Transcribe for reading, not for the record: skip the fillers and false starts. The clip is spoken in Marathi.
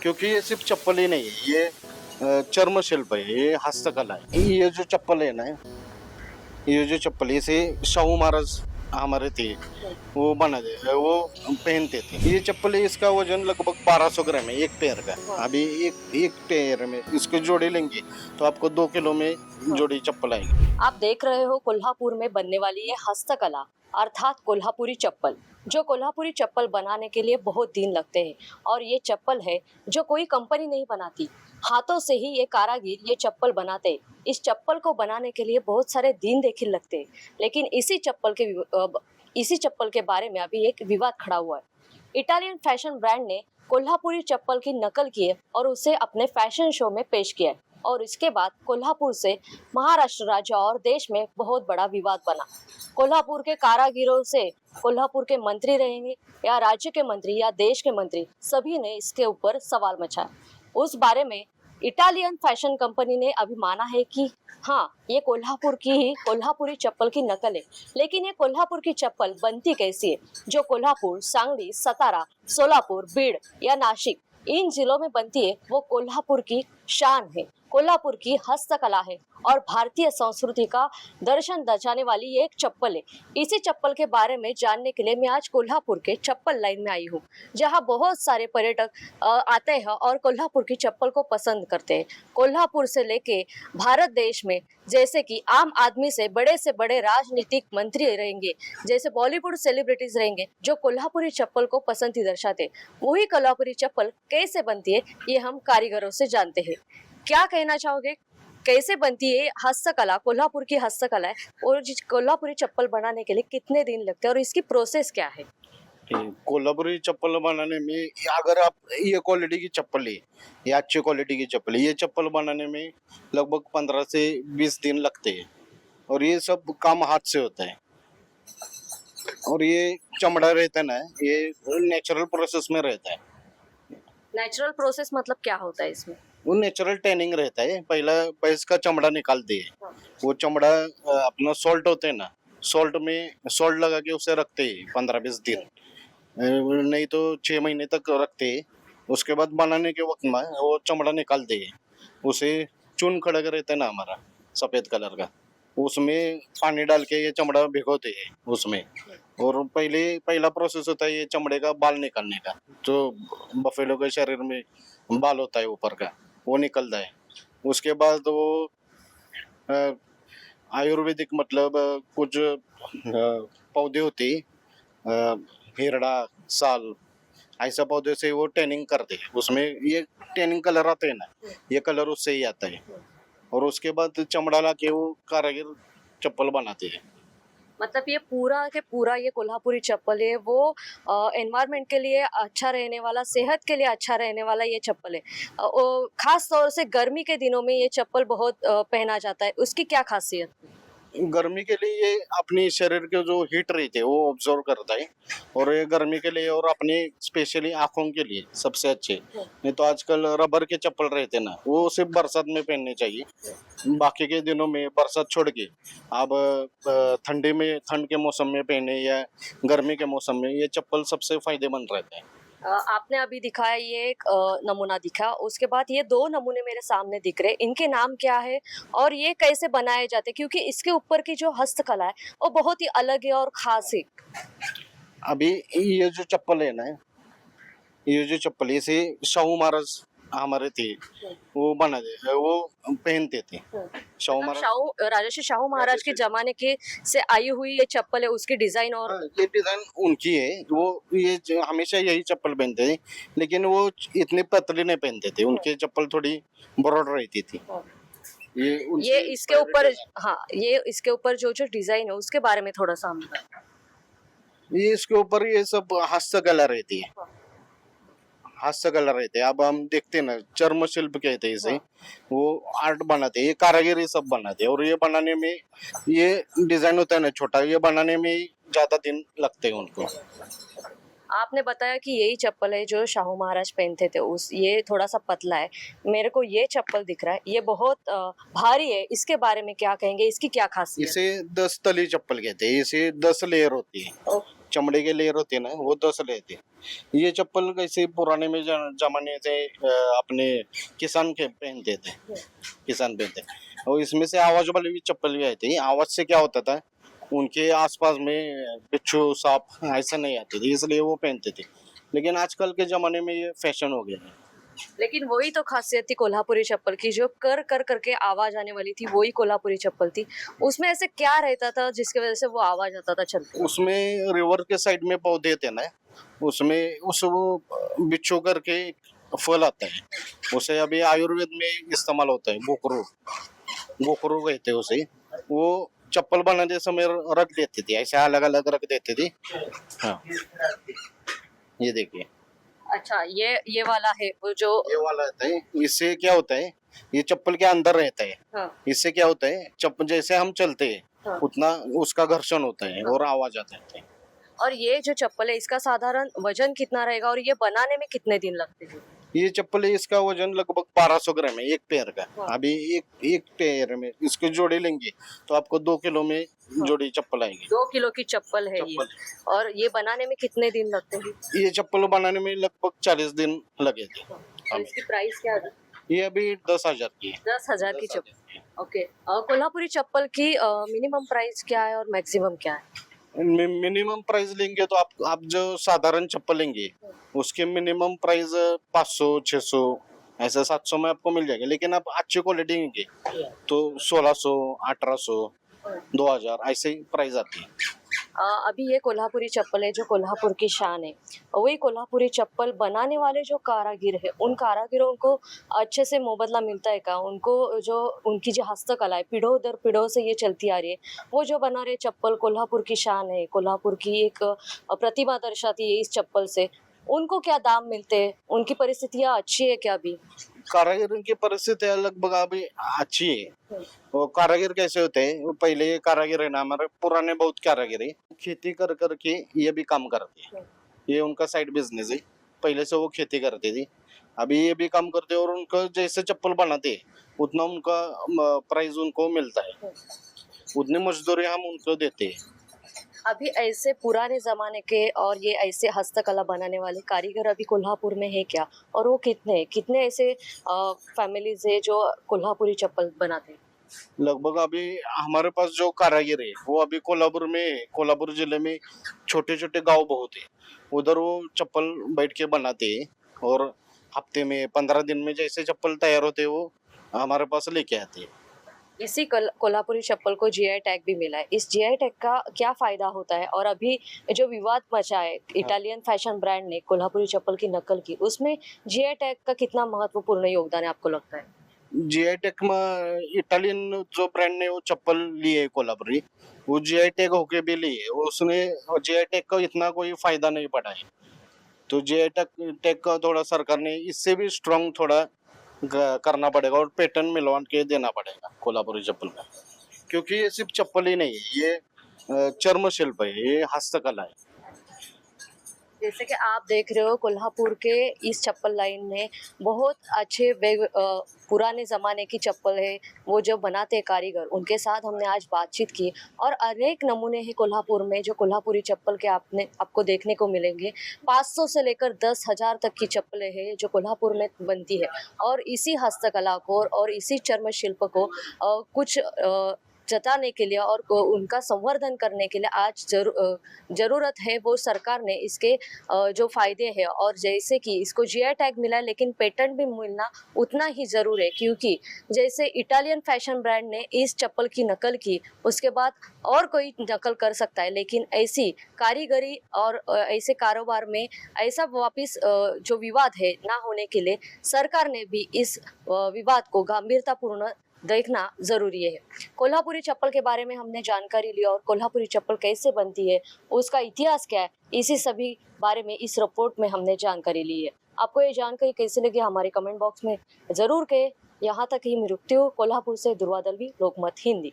क्योंकि ये सिर्फ चप्पल ही नहीं है, ये चर्म शिल्प है, ये हस्तकला है। ये जो चप्पल है ना, ये जो चप्पल है, इसे शाहू महाराज हमारे थे, वो वो पहनते थे। ये चप्पल है, इसका वजन लगभग 1200 ग्राम है एक पैर का। अभी एक पैर में इसके जोड़े लेंगे तो आपको 2 किलो में जोड़ी चप्पल आएगी। आप देख रहे हो कोल्हापुर में बनने वाली ये हस्तकला अर्थात कोल्हापुरी चप्पल। जो कोल्हापुरी चप्पल बनाने के लिए बहुत दिन लगते हैं और ये चप्पल है जो कोई कंपनी नहीं बनाती, हाथों से ही ये कारागिर ये चप्पल बनाते हैं। इस चप्पल को बनाने के लिए बहुत सारे दिन देखिए लगते हैं, लेकिन इसी चप्पल के बारे में अभी एक विवाद खड़ा हुआ है। इटालियन फैशन ब्रांड ने कोल्हापुरी चप्पल की नकल की है और उसे अपने फैशन शो में पेश किया है और इसके बाद कोल्हापुर से महाराष्ट्र राज्य और देश में बहुत बड़ा विवाद बना। कोल्हापुर के कारागिरों से कोल्हापुर के मंत्री रहेंगे या राज्य के मंत्री या देश के मंत्री, सभी ने इसके ऊपर सवाल मचाया। उस बारे में इटालियन फैशन कंपनी ने अभी माना है कि हाँ, ये कोल्हापुर की ही कोल्हापुरी चप्पल की नकल है, लेकिन ये कोल्हापुर की चप्पल बनती कैसी है? जो कोल्हापुर, सांगली, सतारा, सोलापुर, बीड़ या नासिक इन जिलों में बनती है वो कोल्हापुर की शान है, कोल्हापुर की हस्तकला है और भारतीय संस्कृति का दर्शन दर्शाने वाली ये एक चप्पल है। इसी चप्पल के बारे में जानने के लिए मैं आज कोल्हापुर के चप्पल लाइन में आई हूँ, जहाँ बहुत सारे पर्यटक आते हैं और कोल्हापुर की चप्पल को पसंद करते हैं। कोल्हापुर से लेके भारत देश में जैसे कि आम आदमी से बड़े राजनीतिक मंत्री रहेंगे, जैसे बॉलीवुड सेलिब्रिटीज रहेंगे, जो कोल्हापुरी चप्पल को पसंद ही दर्शाते, वही कोल्हापुरी चप्पल कैसे बनती है ये हम कारीगरों से जानते हैं। क्या कहना चाहोगे, कैसे बनती है हस्तकला? कोल्हापुर की हस्तकला है और कोल्हापुरी चप्पल बनाने के लिए कितने दिन लगते हैं और इसकी प्रोसेस क्या है? कोल्हापुरी चप्पल बनाने में अगर आप ये क्वालिटी की चप्पल है, ये अच्छी क्वालिटी की चप्पल है, ये चप्पल बनाने में लगभग 15 से 20 दिन लगते हैं और ये सब काम हाथ से होता है। और ये चमड़ा रहता है ना, ये नेचुरल प्रोसेस में रहता है। नेचुरल प्रोसेस मतलब क्या होता है इसमें? वो नेचुरल टैनिंग रहता है। पहला भैंस का चमड़ा निकालते हैं, वो चमड़ा अपना सॉल्ट होते हैं ना, सॉल्ट में सॉल्ट लगा के उसे रखते हैं 15-20 दिन, नहीं तो 6 महीने तक रखते हैं। उसके बाद बनाने के वक्त में वो चमड़ा निकालते हैं, उसे चून खड़क रहता है ना हमारा सफेद कलर का, उसमें पानी डाल के ये चमड़ा भिगोते हैं उसमें। और पहला प्रोसेस होता है ये चमड़े का बाल निकालने का, जो बफेलो के शरीर में बाल होता है ऊपर का, वो निकलता है। उसके बाद वो आयुर्वेदिक मतलब कुछ पौधे होते हैं, हिरड़ा, साल, ऐसा पौधे से वो टैनिंग करते हैं। उसमें ये टैनिंग कलर आते हैं ना, ये कलर उससे ही आता है। और उसके बाद चमड़ा ला के वो कारीगर चप्पल बनाते हैं। मतलब ये पूरा के पूरा ये कोल्हापुरी चप्पल है वो एनवायरनमेंट के लिए अच्छा रहने वाला, सेहत के लिए अच्छा रहने वाला ये चप्पल है। खास तौर से गर्मी के दिनों में ये चप्पल बहुत पहना जाता है, उसकी क्या खासियत? गर्मी के लिए ये अपनी शरीर के जो हीट रहती है वो ऑब्जर्व करता है, और ये गर्मी के लिए और अपनी स्पेशली आंखों के लिए सबसे अच्छे। नहीं तो आजकल रबर के चप्पल रहते ना, वो सिर्फ बरसात में पहनने चाहिए। बाकी के दिनों में बरसात छोड़ के आप ठंड के मौसम में पहने या गर्मी के मौसम में ये चप्पल सबसे फायदेमंद रहता है। आपने अभी दिखाया ये एक नमूना दिखा, उसके बाद ये 2 नमूने मेरे सामने दिख रहे, इनके नाम क्या है और ये कैसे बनाए जाते? क्योंकि इसके ऊपर की जो हस्तकला है वो बहुत ही अलग है और खास है। अभी ये जो चप्पल है ना, ये जो चप्पल है, इसे शाहू महाराज हमारे थे, वो वो पहनते थे। शाहू महाराज, राजर्षि शाहू महाराज के जमाने के से आई हुई ये चप्पल है, उसकी डिजाइन और ये डिजाइन उनकी है। वो ये हमेशा यही चप्पल पहनते थे, लेकिन वो इतने पतले नहीं पहनते थे, उनकी चप्पल थोड़ी ब्रॉड रहती थी। ये इसके ऊपर, हाँ, ये इसके ऊपर जो जो डिजाइन है उसके बारे में थोड़ा सा हम बताएं। ये इसके ऊपर ये सब हस्तकला रहती है, हस्तकला रहते हैं। अब हम देखते हैं ना, चर्म शिल्प कहते हैं इसे, वो आर्ट बनाते हैं, ये कारीगर ये सब बनाते हैं। और ये बनाने में ये डिजाइन होता है ना छोटा, ये बनाने में ज्यादा दिन लगते हैं उनको। आपने बताया कि यही चप्पल है जो शाहू महाराज पहनते थे, उस ये थोड़ा सा पतला है, मेरे को ये चप्पल दिख रहा है, ये बहुत भारी है, इसके बारे में क्या कहेंगे, इसकी क्या खासियत? इसे 10 तली चप्पल कहते हैं, इसे 10 लेयर होती है। चमड़े के लेयर होते हैं ना, वो 10 लेते। ये चप्पल कैसे पुराने में जमाने से अपने किसान के पहनते थे, किसान पहनते। और इसमें से आवाज वाली भी चप्पल भी आई थी। आवाज से क्या होता था, उनके आसपास में बिच्छू सांप ऐसा नहीं आते थे, इसलिए वो पहनते थे। लेकिन आजकल के जमाने में ये फैशन हो गया है। लेकिन वही तो खासियत थी कोल्हापुरी चप्पल की, जो कर कर करके आवाज आने वाली थी, वही कोल्हापुरी चप्पल थी। उसमें ऐसे क्या रहता था जिसकी वजह से वो आवाज आता था चलते? उसमें रिवर के साइड में पौधे थे ना, उसमें उस वो बिच्छू करके फल आता है, उसे अभी आयुर्वेद में इस्तेमाल होता है। गोखरू, गोखरू कहते हैं उसे। वो चप्पल बनाते समय रख देते थे, ऐसे अलग अलग रख देते थे। हाँ, ये देखिए, अच्छा, ये वाला है वो जो। ये वाला रहता है। इससे क्या होता है, ये चप्पल के अंदर रहता है। हाँ, इससे क्या होता है, चप्पल जैसे हम चलते हैं हाँ। उतना उसका घर्षण होता है और आवाज आता है। और ये जो चप्पल है, इसका साधारण वजन कितना रहेगा और ये बनाने में कितने दिन लगते हैं? ये चप्पल है, इसका वजन लगभग 1200 ग्राम है एक पैर का। हाँ। अभी एक पैर में इसके जोड़ी लेंगे तो आपको 2 किलो में जोड़ी चप्पल आएगी। 2 किलो की चप्पल है ये। चप्पल। और ये बनाने में कितने दिन लगते हैं? ये चप्पल बनाने में लगभग 40 दिन लगे थे और हमें। इसकी प्राइस क्या है? ये अभी 10,000 की है। 10,000 की 10,000 चप्पल। ओके। कोल्हापुरी चप्पल की मिनिमम प्राइस क्या है और मैक्सिमम क्या है? मिनिमम प्राइस लेंगे तो आप जो साधारण चप्पल लेंगे उसके मिनिमम प्राइस 500 600 ऐसा 700 में आपको मिल जाएगा। लेकिन आप अच्छी क्वालिटी लेंगे तो 1600 1800 2000 ऐसे ही प्राइस आती है। अभी ये कोल्हापुरी चप्पल है जो कोल्हापुर की शान है। वही कोल्हापुरी चप्पल बनाने वाले जो कारागिर है, उन कारागिरों को अच्छे से मुआवजा मिलता है क्या? उनको जो उनकी जो हस्तकला है, पीढ़ों दर पीढ़ों से ये चलती आ रही है, वो जो बना रहे चप्पल कोल्हापुर की शान है, कोल्हापुर की एक प्रतिभा दर्शाती है इस चप्पल से, उनको क्या दाम मिलते हैं? उनकी परिस्थितियाँ अच्छी है क्या अभी? कारागिर की परिस्थिति लगभग अभी अच्छी है। वो कारागिर कैसे होते हैं, वो पहले ये कारागिर है ना, हमारे पुराने बहुत कारागिर है, खेती कर करके ये भी काम करते हैं। ये उनका साइड बिजनेस है। पहले से वो खेती करते थे, अभी ये भी काम करते हैं। और उनको जैसे चप्पल बनाते हैं उतना उनका प्राइस उनको मिलता है, उतनी मजदूरी हम उनको देते हैं। अभी ऐसे पुराने जमाने के और ये ऐसे हस्तकला बनाने वाले कारीगर अभी कोल्हापुर में है क्या? और वो कितने ऐसे फैमिलीज है जो कोल्हापुरी चप्पल बनाते हैं? लगभग अभी हमारे पास जो कारागिर है वो अभी कोल्हापुर जिले में छोटे छोटे गांव बहुत है, उधर वो चप्पल बैठ के बनाते हैं। और हफ्ते में 15 दिन में जैसे चप्पल तैयार होते हैं वो हमारे पास लेके आते हैं। इसी कोल्हापुरी चप्पल को जीआई टैग भी मिला है। इस जीआई टैग का क्या फायदा होता है? और अभी जो विवाद मचा है, इटालियन फैशन ब्रांड ने कोल्हापुरी चप्पल की नकल की, उसमें जीआई टैग का कितना महत्वपूर्ण योगदान है आपको लगता है? जीआई टैग में इटालियन जो ब्रांड ने वो चप्पल ली है कोल्हापुरी, वो जीआई टैग होके भी ली है। उसने जीआई टैग का इतना कोई फायदा नहीं पड़ा है। तो जीआई टैग का थोड़ा सरकार ने इससे भी स्ट्रांग थोड़ा करना पड़ेगा और पैटर्न मिलवा के देना पड़ेगा कोल्हापुरी चप्पल में। क्योंकि ये सिर्फ चप्पल ही नहीं है, ये चर्म शिल्प है, ये हस्तकला है। जैसे कि आप देख रहे हो, कोल्हापुर के इस चप्पल लाइन में बहुत अच्छे पुराने ज़माने की चप्पल है, वो जो बनाते हैं कारीगर, उनके साथ हमने आज बातचीत की। और अनेक नमूने हैं कोल्हापुर में जो कोल्हापुरी चप्पल के आपको देखने को मिलेंगे। 500 से लेकर 10,000 तक की चप्पलें हैं जो कोल्हापुर में बनती है। और इसी हस्तकला को और इसी चर्म शिल्प को कुछ जताने के लिए और उनका संवर्धन करने के लिए आज ज़रूरत है। वो सरकार ने इसके जो फ़ायदे हैं, और जैसे कि इसको जीआई टैग मिला है, लेकिन पेटेंट भी मिलना उतना ही ज़रूर है। क्योंकि जैसे इटालियन फैशन ब्रांड ने इस चप्पल की नकल की, उसके बाद और कोई नकल कर सकता है, लेकिन ऐसी कारीगरी और ऐसे कारोबार में ऐसा वापस जो विवाद है ना होने के लिए सरकार ने भी इस विवाद को गंभीरतापूर्ण देखना जरूरी है। कोल्हापुरी चप्पल के बारे में हमने जानकारी ली, और कोल्हापुरी चप्पल कैसे बनती है, उसका इतिहास क्या है, इसी सभी बारे में इस रिपोर्ट में हमने जानकारी ली है। आपको ये जानकारी कैसी लगी हमारे कमेंट बॉक्स में जरूर कहें। यहाँ तक ही मैं रुकती हूँ। कोल्हापुर से दुर्वा दलवी, लोकमत हिंदी।